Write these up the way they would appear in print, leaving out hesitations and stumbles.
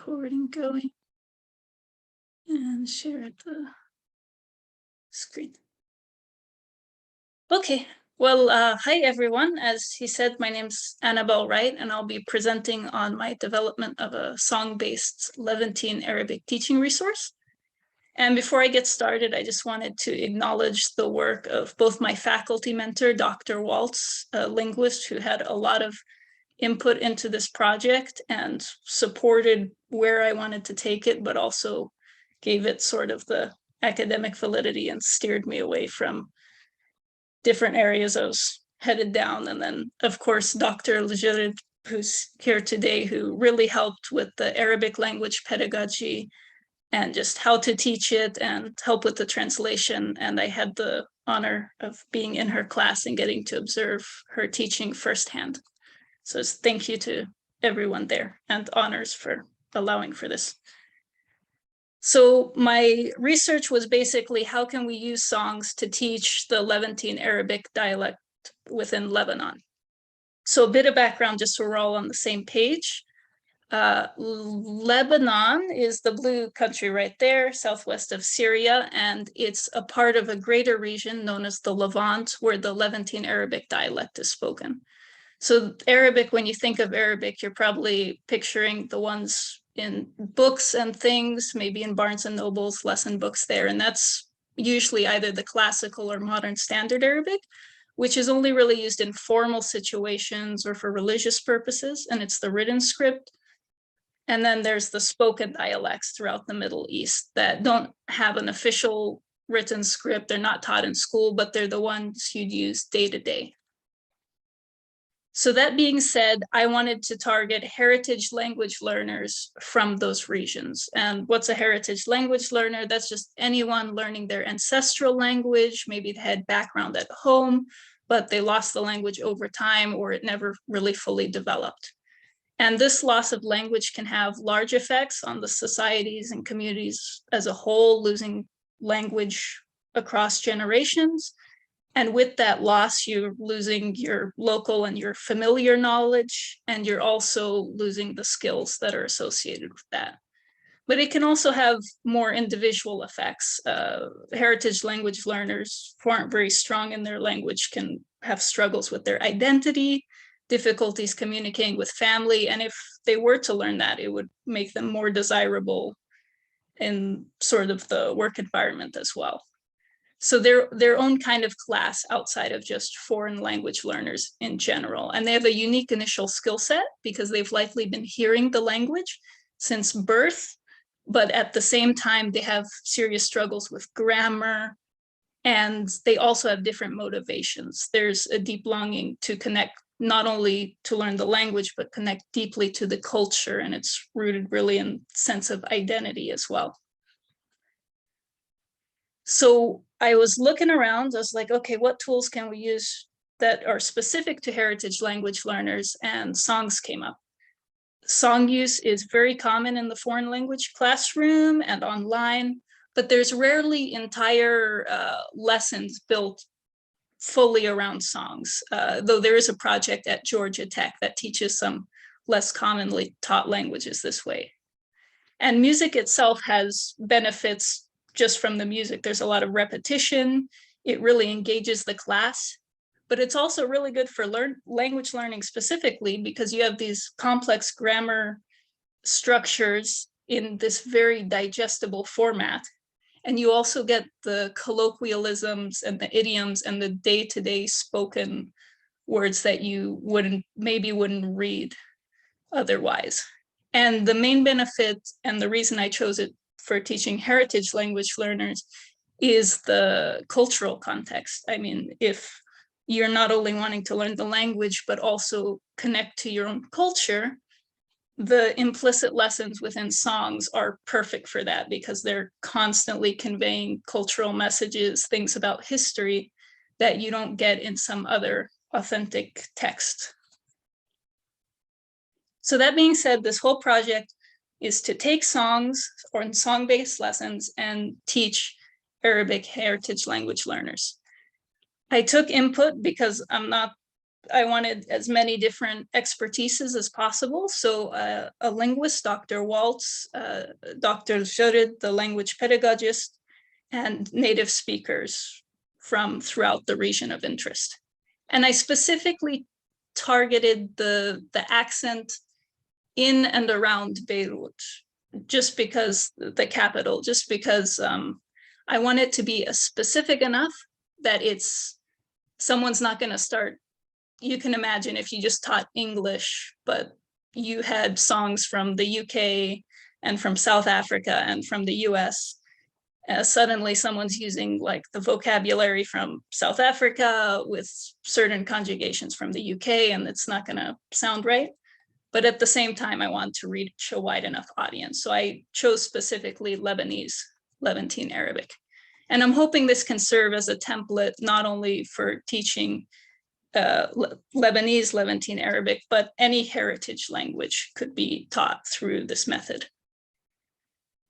recording going and share the screen. Okay, well, hi everyone. As he said, my name's Anabelle Wright, and I'll be presenting on my development of a song-based Levantine Arabic teaching resource. And before I get started, I just wanted to acknowledge the work of both my faculty mentor, Dr. Waltz, a linguist who had a lot of input into this project and supported where I wanted to take it, but also gave it sort of the academic validity and steered me away from different areas I was headed down. And then, of course, Dr. Lejarid, who's here today, who really helped with the Arabic language pedagogy and just how to teach it and help with the translation. And I had the honor of being in her class and getting to observe her teaching firsthand. So thank you to everyone there, and honors for allowing for this. So my research was basically, how can we use songs to teach the Levantine Arabic dialect within Lebanon? So a bit of background, just so we're all on the same page. Lebanon is the blue country right there, southwest of Syria, and it's a part of a greater region known as the Levant, where the Levantine Arabic dialect is spoken. So Arabic, when you think of Arabic, you're probably picturing the ones in books and things, maybe in Barnes and Noble's lesson books there. And that's usually either the classical or modern standard Arabic, which is only really used in formal situations or for religious purposes. And it's the written script. And then there's the spoken dialects throughout the Middle East that don't have an official written script. They're not taught in school, but they're the ones you'd use day to day. So that being said, I wanted to target heritage language learners from those regions. And what's a heritage language learner? That's just anyone learning their ancestral language. Maybe they had background at home, but they lost the language over time, or it never really fully developed. And this loss of language can have large effects on the societies and communities as a whole, losing language across generations. And with that loss, you're losing your local and your familiar knowledge, and you're also losing the skills that are associated with that. But it can also have more individual effects. Heritage language learners who aren't very strong in their language can have struggles with their identity, difficulties communicating with family, and if they were to learn that, it would make them more desirable in sort of the work environment as well. So they're their own kind of class outside of just foreign language learners in general. And they have a unique initial skill set because they've likely been hearing the language since birth, but at the same time, they have serious struggles with grammar, and they also have different motivations. There's a deep longing to connect, not only to learn the language, but connect deeply to the culture, and it's rooted really in sense of identity as well. So I was looking around, I was like, okay, what tools can we use that are specific to heritage language learners? And songs came up. Song use is very common in the foreign language classroom and online, but there's rarely entire lessons built fully around songs, though there is a project at Georgia Tech that teaches some less commonly taught languages this way. And music itself has benefits just from the music. There's a lot of repetition. It really engages the class, but it's also really good for language learning specifically because you have these complex grammar structures in this very digestible format. And you also get the colloquialisms and the idioms and the day-to-day spoken words that you maybe wouldn't read otherwise. And the main benefit, and the reason I chose it for teaching heritage language learners, is the cultural context. I mean, if you're not only wanting to learn the language, but also connect to your own culture, the implicit lessons within songs are perfect for that because they're constantly conveying cultural messages, things about history that you don't get in some other authentic text. So that being said, this whole project is to take songs or song-based lessons and teach Arabic heritage language learners. I took input because I'm not I wanted as many different expertises as possible. So a linguist, Dr. Waltz, Dr. Jurid, the language pedagogist, and native speakers from throughout the region of interest. And I specifically targeted the accent in and around Beirut, just because the capital, just because I want it to be specific enough that someone's not going to start. You can imagine if you just taught English, but you had songs from the UK and from South Africa and from the US. Suddenly someone's using like the vocabulary from South Africa with certain conjugations from the UK, and it's not going to sound right. But at the same time, I want to reach a wide enough audience. So I chose specifically Lebanese, Levantine Arabic. And I'm hoping this can serve as a template, not only for teaching Lebanese, Levantine Arabic, but any heritage language could be taught through this method.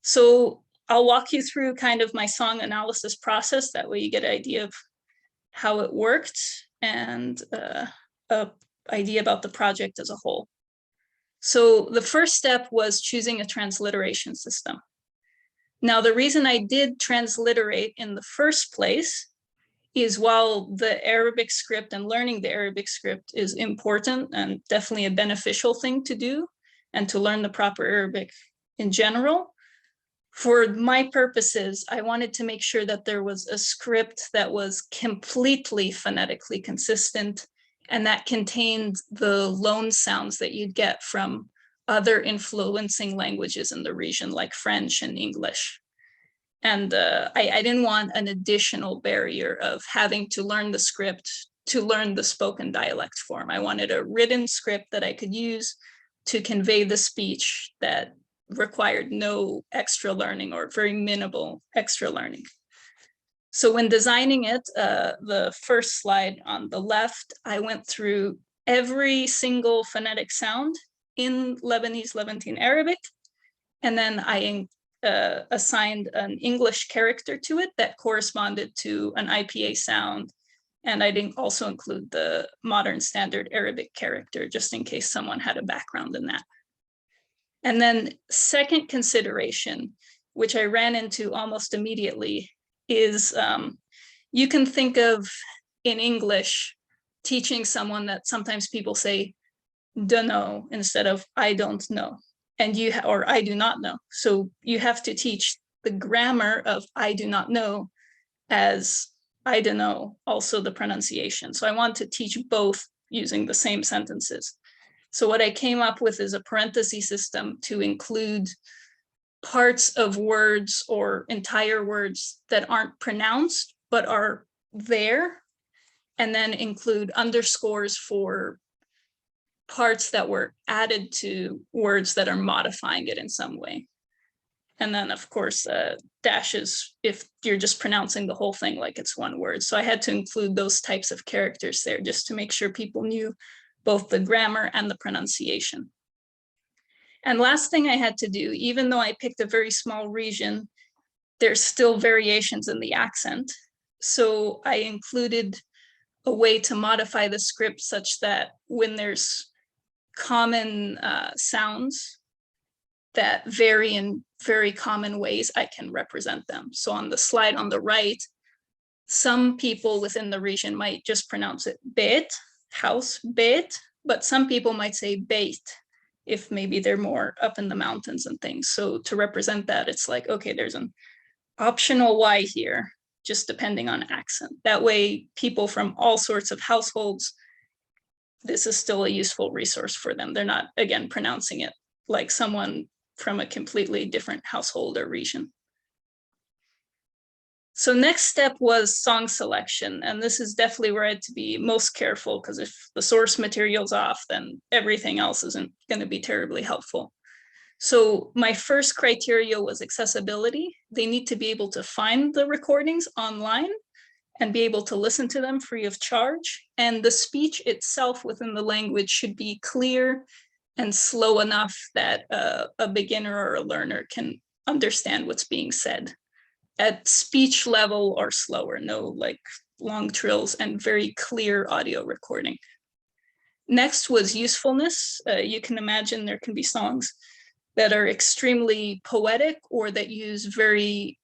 So I'll walk you through kind of my song analysis process. That way you get an idea of how it worked and an idea about the project as a whole. So the first step was choosing a transliteration system. Now, the reason I did transliterate in the first place is while the Arabic script and learning the Arabic script is important and definitely a beneficial thing to do, and to learn the proper Arabic in general, for my purposes, I wanted to make sure that there was a script that was completely phonetically consistent and that contained the loan sounds that you'd get from other influencing languages in the region, like French and English. And I didn't want an additional barrier of having to learn the script to learn the spoken dialect form. I wanted a written script that I could use to convey the speech that required no extra learning or very minimal extra learning. So when designing it, the first slide on the left, I went through every single phonetic sound in Lebanese, Levantine Arabic, and then I assigned an English character to it that corresponded to an IPA sound. And I didn't also include the modern standard Arabic character, just in case someone had a background in that. And then second consideration, which I ran into almost immediately, is you can think of in English teaching someone that sometimes people say dunno instead of I don't know, and or I do not know. So you have to teach the grammar of I do not know as I don't know, also the pronunciation. So I want to teach both using the same sentences. So what I came up with is a parenthesis system to include parts of words or entire words that aren't pronounced but are there, and then include underscores for parts that were added to words that are modifying it in some way. And then, of course, dashes if you're just pronouncing the whole thing like it's one word. So I had to include those types of characters there just to make sure people knew both the grammar and the pronunciation. And last thing I had to do, even though I picked a very small region, there's still variations in the accent. So I included a way to modify the script such that when there's common sounds that vary in very common ways, I can represent them. So on the slide on the right, some people within the region might just pronounce it bet, house, bet, but some people might say bait if maybe they're more up in the mountains and things. So to represent that, it's like, okay, there's an optional Y here, just depending on accent. That way, people from all sorts of households, this is still a useful resource for them. They're not, again, pronouncing it like someone from a completely different household or region. So next step was song selection. And this is definitely where I had to be most careful, because if the source material's off, then everything else isn't going to be terribly helpful. So my first criteria was accessibility. They need to be able to find the recordings online and be able to listen to them free of charge. And the speech itself within the language should be clear and slow enough that a beginner or a learner can understand what's being said at speech level or slower, no like long trills, and very clear audio recording. Next was usefulness. You can imagine there can be songs that are extremely poetic or that use very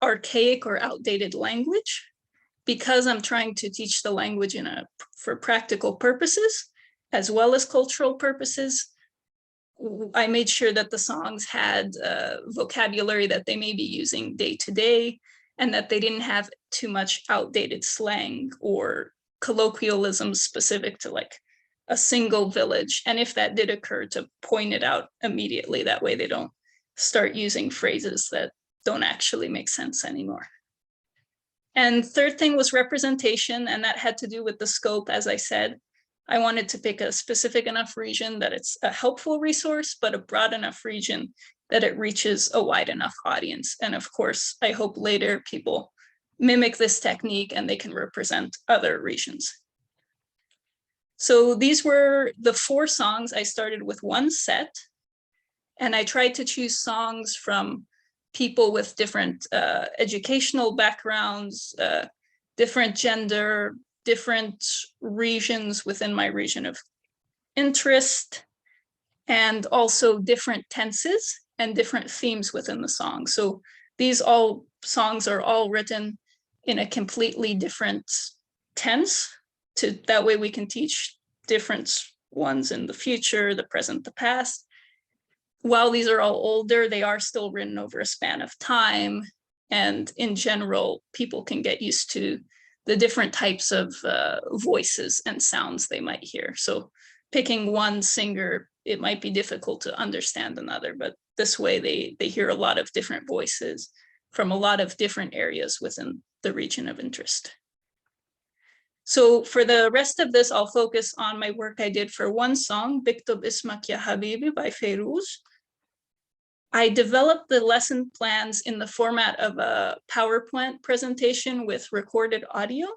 archaic or outdated language. Because I'm trying to teach the language for practical purposes, as well as cultural purposes, I made sure that the songs had vocabulary that they may be using day to day, and that they didn't have too much outdated slang or colloquialisms specific to like a single village. And if that did occur, to point it out immediately. That way they don't start using phrases that don't actually make sense anymore. And third thing was representation, and that had to do with the scope. As I said, I wanted to pick a specific enough region that it's a helpful resource, but a broad enough region that it reaches a wide enough audience. And of course, I hope later people mimic this technique and they can represent other regions. So these were the 4 songs. I started with one set, and I tried to choose songs from people with different educational backgrounds, different gender, different regions within my region of interest, and also different tenses and different themes within the song. So these songs are all written in a completely different tense, that way we can teach different ones in the future, the present, the past. While these are all older, they are still written over a span of time. And in general, people can get used to the different types of voices and sounds they might hear. So picking one singer, it might be difficult to understand another, but this way they hear a lot of different voices from a lot of different areas within the region of interest. So for the rest of this, I'll focus on my work I did for one song, Biktub Ismak Ya Habibi by Feiruz. I developed the lesson plans in the format of a PowerPoint presentation with recorded audio.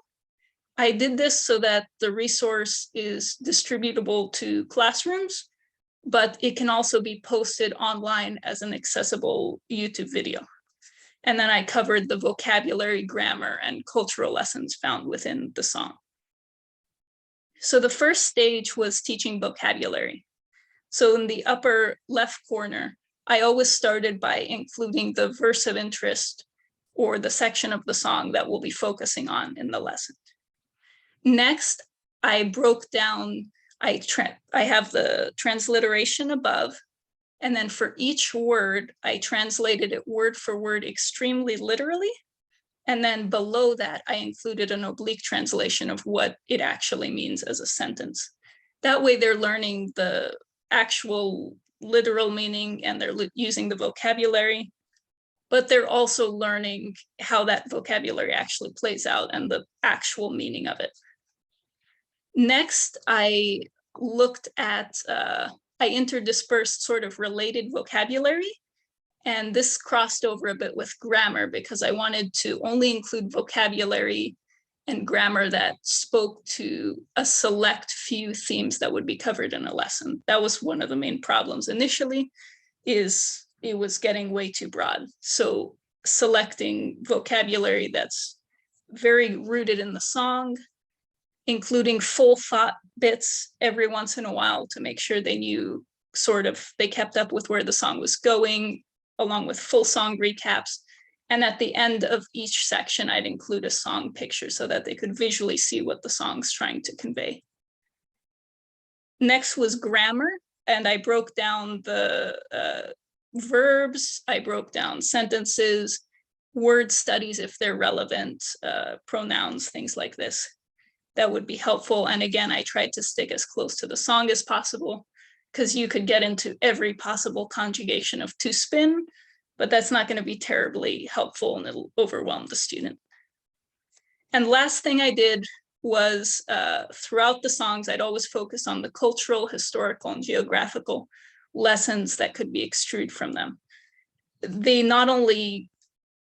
I did this so that the resource is distributable to classrooms, but it can also be posted online as an accessible YouTube video. And then I covered the vocabulary, grammar, and cultural lessons found within the song. So the first stage was teaching vocabulary. So in the upper left corner, I always started by including the verse of interest or the section of the song that we'll be focusing on in the lesson. Next, I broke down, I have the transliteration above, and then for each word, I translated it word for word extremely literally. And then below that, I included an oblique translation of what it actually means as a sentence. That way they're learning the actual literal meaning and they're using the vocabulary, but they're also learning how that vocabulary actually plays out and the actual meaning of it. Next, I looked at, I interdispersed sort of related vocabulary, and this crossed over a bit with grammar because I wanted to only include vocabulary and grammar that spoke to a select few themes that would be covered in a lesson. That was one of the main problems initially, is it was getting way too broad. So selecting vocabulary that's very rooted in the song, including full thought bits every once in a while to make sure they knew they kept up with where the song was going, along with full song recaps. And at the end of each section, I'd include a song picture so that they could visually see what the song's trying to convey. Next was grammar, and I broke down the verbs, I broke down sentences, word studies if they're relevant, pronouns, things like this. That would be helpful. And again, I tried to stick as close to the song as possible because you could get into every possible conjugation of to spin, but that's not going to be terribly helpful and it'll overwhelm the student. And last thing I did was throughout the songs, I'd always focus on the cultural, historical, and geographical lessons that could be extruded from them. They not only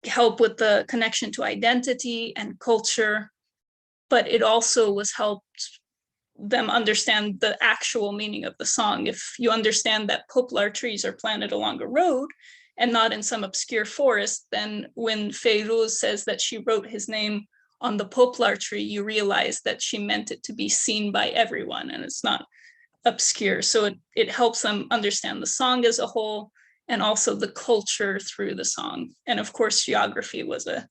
help with the connection to identity and culture, but it also was helped them understand the actual meaning of the song. If you understand that poplar trees are planted along a road and not in some obscure forest, then when Feiruz says that she wrote his name on the poplar tree, you realize that she meant it to be seen by everyone and it's not obscure. So it helps them understand the song as a whole and also the culture through the song. And of course, geography was a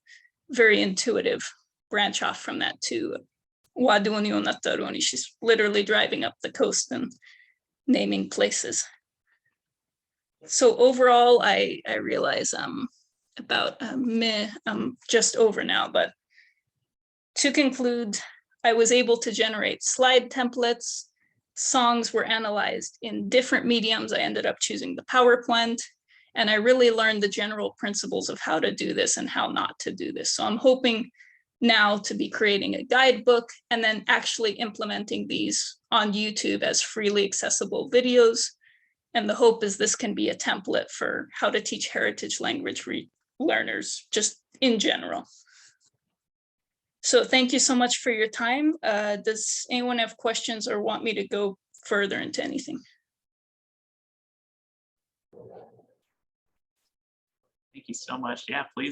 very intuitive branch off from that too. Waduni Onataroni, she's literally driving up the coast and naming places. So overall, I realize about I'm just over now, but to conclude, I was able to generate slide templates. Songs were analyzed in different mediums. I ended up choosing the PowerPoint, and I really learned the general principles of how to do this and how not to do this. So I'm hoping now to be creating a guidebook and then actually implementing these on YouTube as freely accessible videos. And the hope is this can be a template for how to teach heritage language learners just in general. So thank you so much for your time. Does anyone have questions or want me to go further into anything? Thank you so much. Yeah, please.